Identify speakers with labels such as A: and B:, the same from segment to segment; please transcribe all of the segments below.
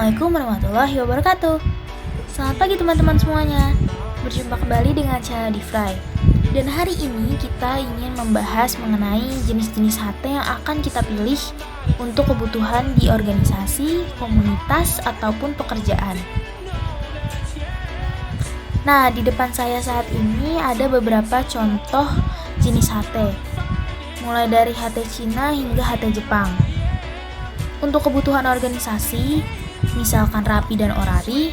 A: Assalamualaikum warahmatullahi wabarakatuh. Selamat pagi teman-teman semuanya. Berjumpa kembali dengan channel DeFry. Dan hari ini kita ingin membahas mengenai jenis-jenis HT yang akan kita pilih untuk kebutuhan di organisasi, komunitas, ataupun pekerjaan. Nah, di depan saya saat ini ada beberapa contoh jenis HT. Mulai dari HT Cina hingga HT Jepang. Untuk kebutuhan organisasi, misalkan rapi dan orari,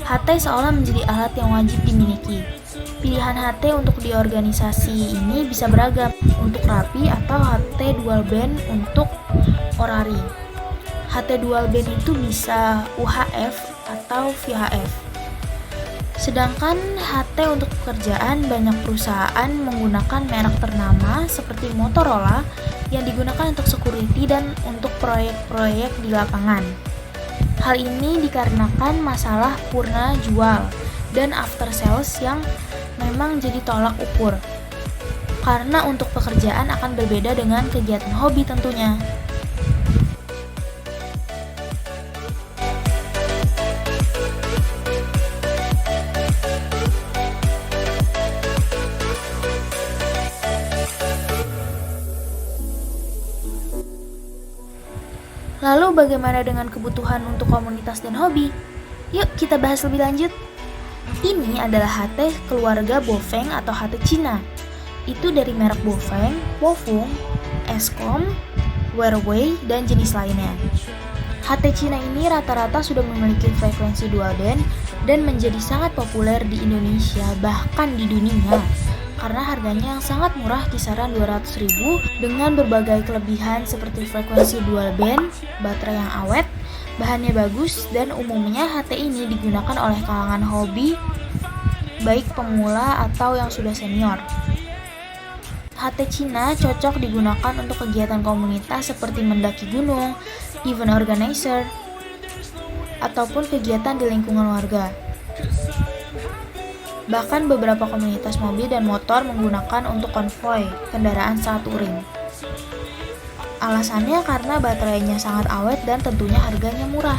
A: HT seolah menjadi alat yang wajib dimiliki. Pilihan HT untuk di organisasi ini bisa beragam, untuk rapi atau HT dual band untuk orari. HT dual band itu bisa UHF atau VHF. Sedangkan HT untuk pekerjaan, banyak perusahaan menggunakan merek ternama seperti Motorola yang digunakan untuk security dan untuk proyek-proyek di lapangan. Hal ini dikarenakan masalah purna jual dan after sales yang memang jadi tolak ukur. Karena untuk pekerjaan akan berbeda dengan kegiatan hobi tentunya. Lalu bagaimana dengan kebutuhan untuk komunitas dan hobi? Yuk kita bahas lebih lanjut. Ini adalah HT keluarga Bofeng atau HT Cina. Itu dari merek Bofeng, Wofeng, Eskom, Huawei, dan jenis lainnya. HT Cina ini rata-rata sudah memiliki frekuensi dual band dan menjadi sangat populer di Indonesia bahkan di dunia. Karena harganya yang sangat murah, kisaran 200.000 dengan berbagai kelebihan seperti frekuensi dual band, baterai yang awet, bahannya bagus, dan umumnya HT ini digunakan oleh kalangan hobi, baik pemula atau yang sudah senior. HT Cina cocok digunakan untuk kegiatan komunitas seperti mendaki gunung, event organizer, ataupun kegiatan di lingkungan warga. Bahkan beberapa komunitas mobil dan motor menggunakan untuk konvoi kendaraan saat touring. Alasannya karena baterainya sangat awet dan tentunya harganya murah.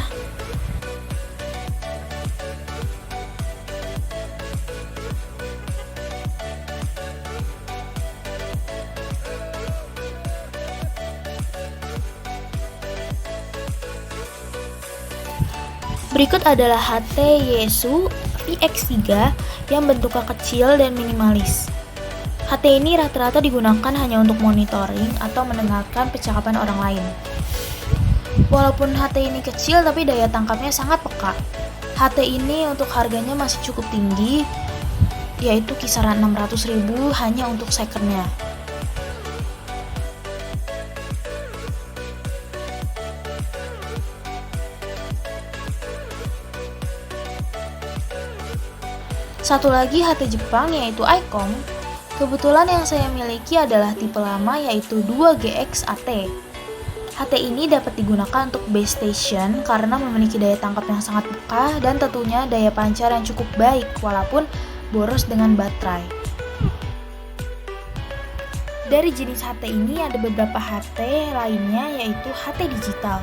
A: Berikut adalah HT Yaesu PX3 yang bentuknya kecil dan minimalis. HT ini rata-rata digunakan hanya untuk monitoring atau mendengarkan percakapan orang lain. Walaupun HT ini kecil tapi daya tangkapnya sangat peka. HT ini untuk harganya masih cukup tinggi, yaitu kisaran 600.000 hanya untuk secondnya. Satu lagi HT Jepang yaitu ICOM. Kebetulan yang saya miliki adalah tipe lama yaitu 2GX AT. HT ini dapat digunakan untuk base station karena memiliki daya tangkap yang sangat peka dan tentunya daya pancar yang cukup baik walaupun boros dengan baterai. Dari jenis HT ini ada beberapa HT lainnya yaitu HT digital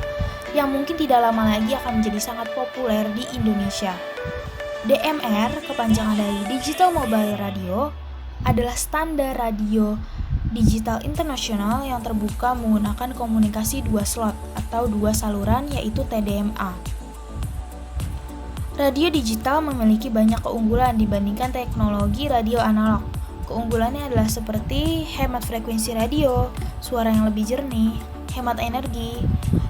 A: yang mungkin tidak lama lagi akan menjadi sangat populer di Indonesia. DMR, kepanjangan dari Digital Mobile Radio, adalah standar radio digital internasional yang terbuka menggunakan komunikasi 2 slot atau 2 saluran yaitu TDMA. Radio digital memiliki banyak keunggulan dibandingkan teknologi radio analog. Keunggulannya adalah seperti hemat frekuensi radio, suara yang lebih jernih, hemat energi.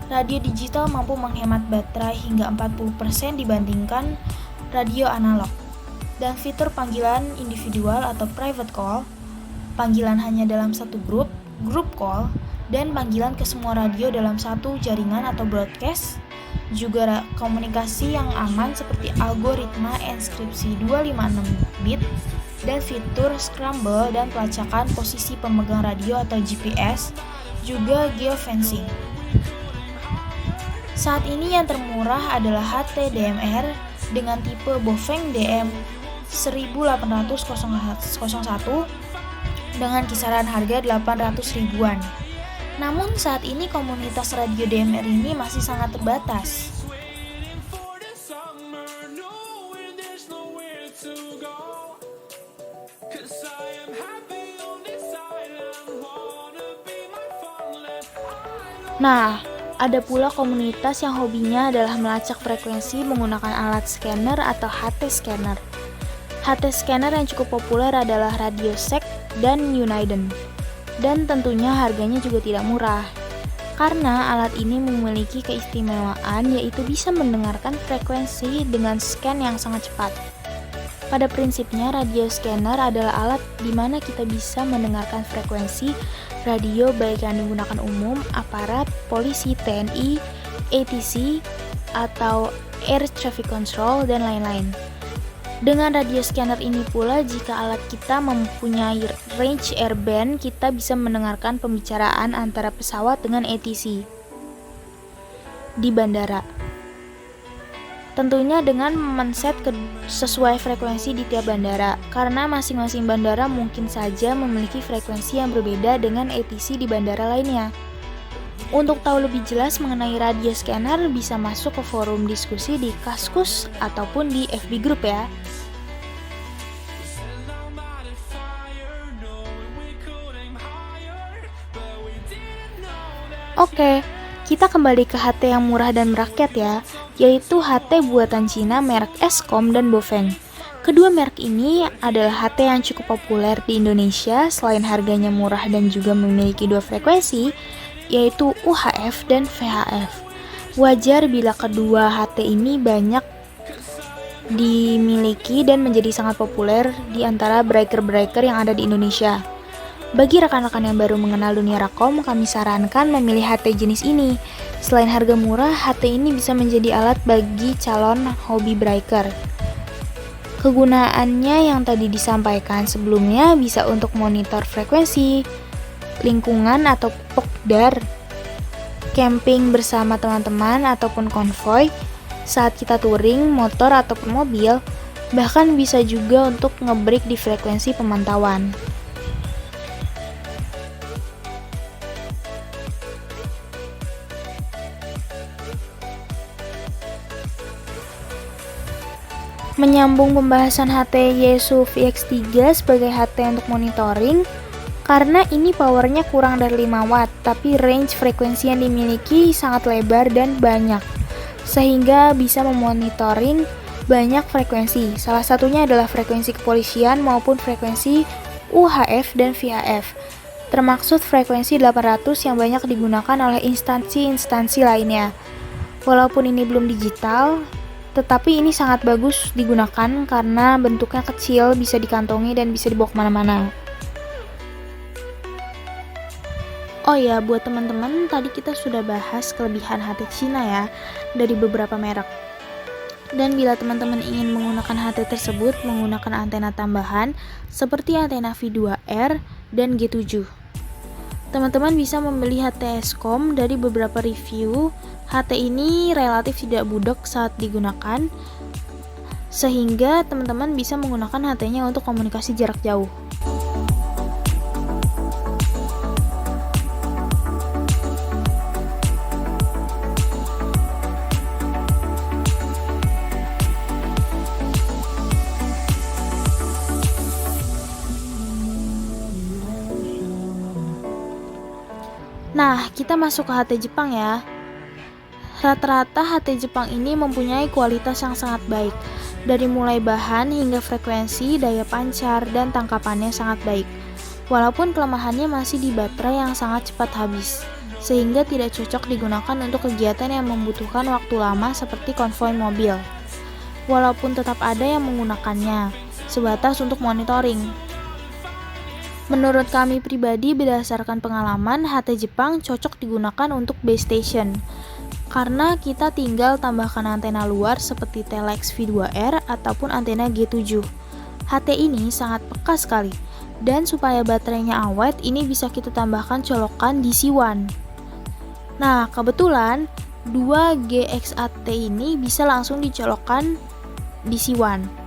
A: Radio digital mampu menghemat baterai hingga 40% dibandingkan radio analog, dan fitur panggilan individual atau private call, panggilan hanya dalam satu grup call, dan panggilan ke semua radio dalam satu jaringan atau broadcast, juga komunikasi yang aman seperti algoritma enskripsi 256 bit, dan fitur scramble dan pelacakan posisi pemegang radio atau GPS, juga geofencing. Saat ini yang termurah adalah HT DMR dengan tipe Bofeng DM 18001 dengan kisaran harga 800 ribuan. Namun saat ini komunitas radio DMR ini masih sangat terbatas. Nah, ada pula komunitas yang hobinya adalah melacak frekuensi menggunakan alat scanner atau HT scanner. HT scanner yang cukup populer adalah RadioShack dan Uniden. Dan tentunya harganya juga tidak murah. Karena alat ini memiliki keistimewaan yaitu bisa mendengarkan frekuensi dengan scan yang sangat cepat. Pada prinsipnya, radio scanner adalah alat di mana kita bisa mendengarkan frekuensi radio baik yang digunakan umum, aparat, polisi, TNI, ATC, atau Air Traffic Control, dan lain-lain. Dengan radio scanner ini pula, jika alat kita mempunyai range airband, kita bisa mendengarkan pembicaraan antara pesawat dengan ATC di bandara. Tentunya dengan men-set sesuai frekuensi di tiap bandara, karena masing-masing bandara mungkin saja memiliki frekuensi yang berbeda dengan ATC di bandara lainnya. Untuk tahu lebih jelas mengenai radio scanner, bisa masuk ke forum diskusi di Kaskus ataupun di FB Group ya. Oke, kita kembali ke HT yang murah dan merakyat ya, yaitu HT buatan Cina merek Eskom dan Bofeng. Kedua merek ini adalah HT yang cukup populer di Indonesia selain harganya murah dan juga memiliki dua frekuensi, yaitu UHF dan VHF. Wajar bila kedua HT ini banyak dimiliki dan menjadi sangat populer di antara breaker-breaker yang ada di Indonesia. Bagi rekan-rekan yang baru mengenal dunia Rakom, kami sarankan memilih HT jenis ini. Selain harga murah, HT ini bisa menjadi alat bagi calon hobi breaker. Kegunaannya yang tadi disampaikan sebelumnya bisa untuk monitor frekuensi, lingkungan atau pokdar, camping bersama teman-teman ataupun konvoy, saat kita touring, motor ataupun mobil, bahkan bisa juga untuk ngebreak di frekuensi pemantauan. Menyambung pembahasan HT Yaesu VX3 sebagai HT untuk monitoring, karena ini powernya kurang dari 5 watt, tapi range frekuensi yang dimiliki sangat lebar dan banyak, sehingga bisa memonitoring banyak frekuensi. Salah satunya adalah frekuensi kepolisian maupun frekuensi UHF dan VHF, termaksud frekuensi 800 yang banyak digunakan oleh instansi-instansi lainnya. Walaupun ini belum digital, tetapi ini sangat bagus digunakan karena bentuknya kecil, bisa dikantongi dan bisa dibawa kemana-mana. Oh ya, buat teman-teman, tadi kita sudah bahas kelebihan HT Cina ya, dari beberapa merek. Dan bila teman-teman ingin menggunakan HT tersebut menggunakan antena tambahan seperti antena V2R dan G7. Teman-teman bisa membeli HT Eskom dari beberapa review. HT ini relatif tidak budak saat digunakan, sehingga teman-teman bisa menggunakan HT-nya untuk komunikasi jarak jauh. Nah, kita masuk ke HT Jepang ya. Rata-rata HT Jepang ini mempunyai kualitas yang sangat baik, dari mulai bahan hingga frekuensi, daya pancar, dan tangkapannya sangat baik. Walaupun kelemahannya masih di baterai yang sangat cepat habis, sehingga tidak cocok digunakan untuk kegiatan yang membutuhkan waktu lama seperti konvoi mobil. Walaupun tetap ada yang menggunakannya, sebatas untuk monitoring. Menurut kami pribadi, berdasarkan pengalaman, HT Jepang cocok digunakan untuk base station, karena kita tinggal tambahkan antena luar seperti Telex V2R ataupun antena G7. HT ini sangat peka sekali, dan supaya baterainya awet, ini bisa kita tambahkan colokan DC-1. Nah, kebetulan 2 GXAT ini bisa langsung dicolokkan DC-1.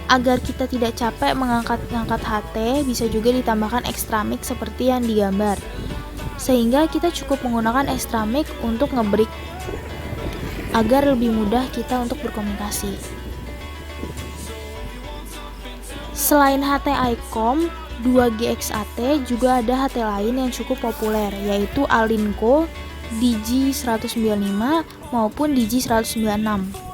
A: Agar kita tidak capek mengangkat-ngangkat HT, bisa juga ditambahkan extra mic seperti yang digambar. Sehingga kita cukup menggunakan extra mic untuk nge-break agar lebih mudah kita untuk berkomunikasi. Selain HT ICOM 2GXAT, juga ada HT lain yang cukup populer, yaitu Alinco DG195 maupun DG196.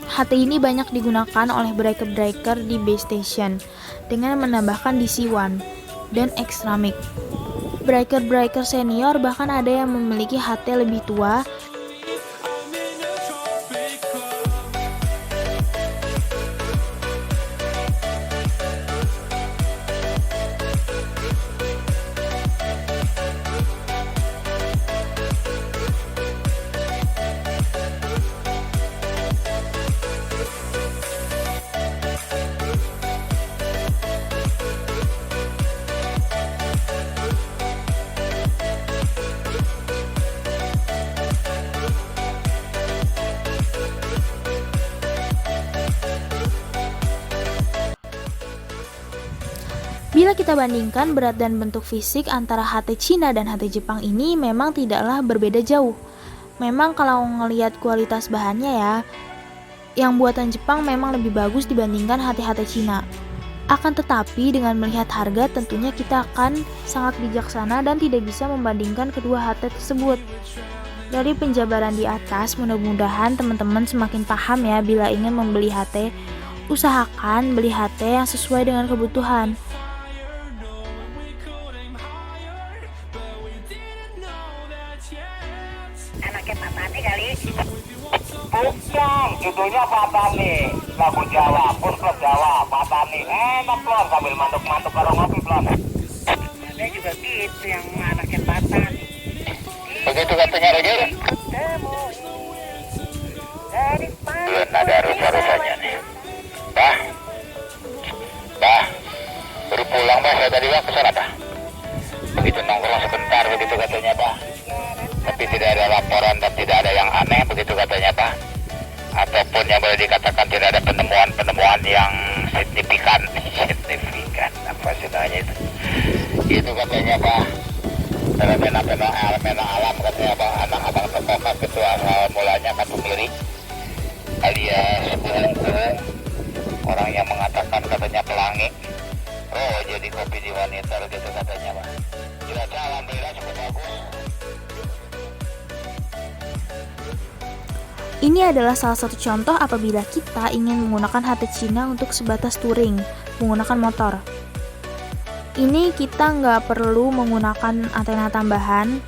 A: HT ini banyak digunakan oleh breaker-breaker di base station dengan menambahkan DC-1 dan extra mic. Breaker-breaker senior bahkan ada yang memiliki HT lebih tua. Bila kita bandingkan berat dan bentuk fisik antara HT Cina dan HT Jepang ini memang tidaklah berbeda jauh. Memang kalau ngelihat kualitas bahannya ya, yang buatan Jepang memang lebih bagus dibandingkan HT-HT Cina. Akan tetapi dengan melihat harga tentunya kita akan sangat bijaksana dan tidak bisa membandingkan kedua HT tersebut. Dari penjabaran di atas, mudah-mudahan teman-teman semakin paham ya bila ingin membeli HT. Usahakan beli HT yang sesuai dengan kebutuhan.
B: Anaknya Pak Tani kali. Bukan, judulnya Pak Tani. Lagu Jawa, pun klub Jawa, Pak Tani. Enak Plon, sambil mantuk-mantuk kalau ngopi Plon. Ada juga gitu yang anaknya Pak Tani. Begitu katanya Roger. Belum ada rusa-rusanya nih. Bah, baru pulang Bah, saya tadi ke sana Bah. Begitu nongkrong sebentar begitu katanya Bah. Tapi tidak ada laporan dan tidak ada yang aneh begitu katanya Pak, ataupun yang boleh dikatakan tidak ada penemuan yang signifikan apa sih namanya itu katanya Pak. Fenomena alam katanya Pak, anak abang terpokok itu asal mulanya kan pemilik alias burung, orang yang mengatakan katanya pelangi, oh jadi kopi di wanita gitu katanya Pak. Cuaca alhamdulillah cukup bagus.
A: Ini adalah salah satu contoh apabila kita ingin menggunakan HT Cina untuk sebatas touring, menggunakan motor. Ini kita nggak perlu menggunakan antena tambahan,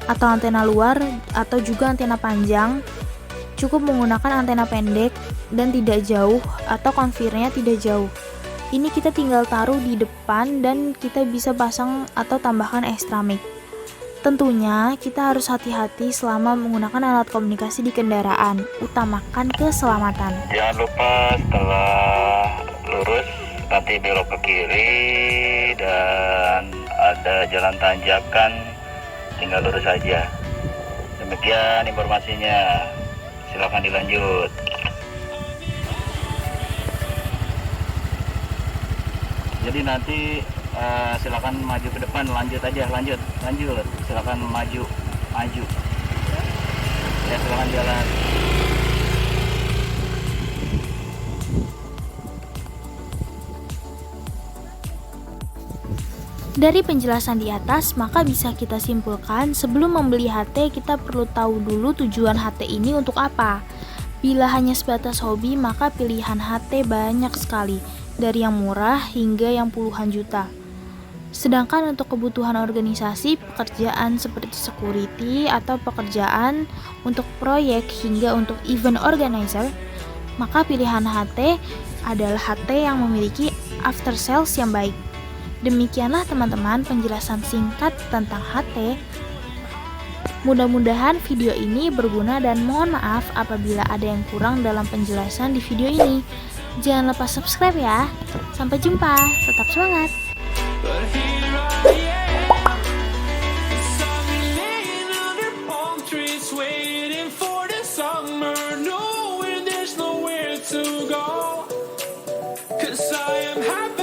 A: atau antena luar, atau juga antena panjang. Cukup menggunakan antena pendek dan tidak jauh, atau konfirnya tidak jauh. Ini kita tinggal taruh di depan dan kita bisa pasang atau tambahkan extra mic. Tentunya kita harus hati-hati selama menggunakan alat komunikasi di kendaraan, utamakan keselamatan.
B: Jangan lupa setelah lurus nanti belok ke kiri dan ada jalan tanjakan, tinggal lurus saja. Demikian informasinya, silakan dilanjut. Jadi nanti silakan maju ke depan, lanjut silakan maju ya, silakan jalan.
A: Dari penjelasan di atas, maka bisa kita simpulkan sebelum membeli HT kita perlu tahu dulu tujuan HT ini untuk apa. Bila hanya sebatas hobi, maka pilihan HT banyak sekali, dari yang murah hingga yang puluhan juta. Sedangkan untuk kebutuhan organisasi, pekerjaan seperti security atau pekerjaan untuk proyek hingga untuk event organizer, maka pilihan HT adalah HT yang memiliki after sales yang baik. Demikianlah teman-teman penjelasan singkat tentang HT. Mudah-mudahan video ini berguna dan mohon maaf apabila ada yang kurang dalam penjelasan di video ini. Jangan lupa subscribe ya. Sampai jumpa, tetap semangat.
C: 'cause I am happy.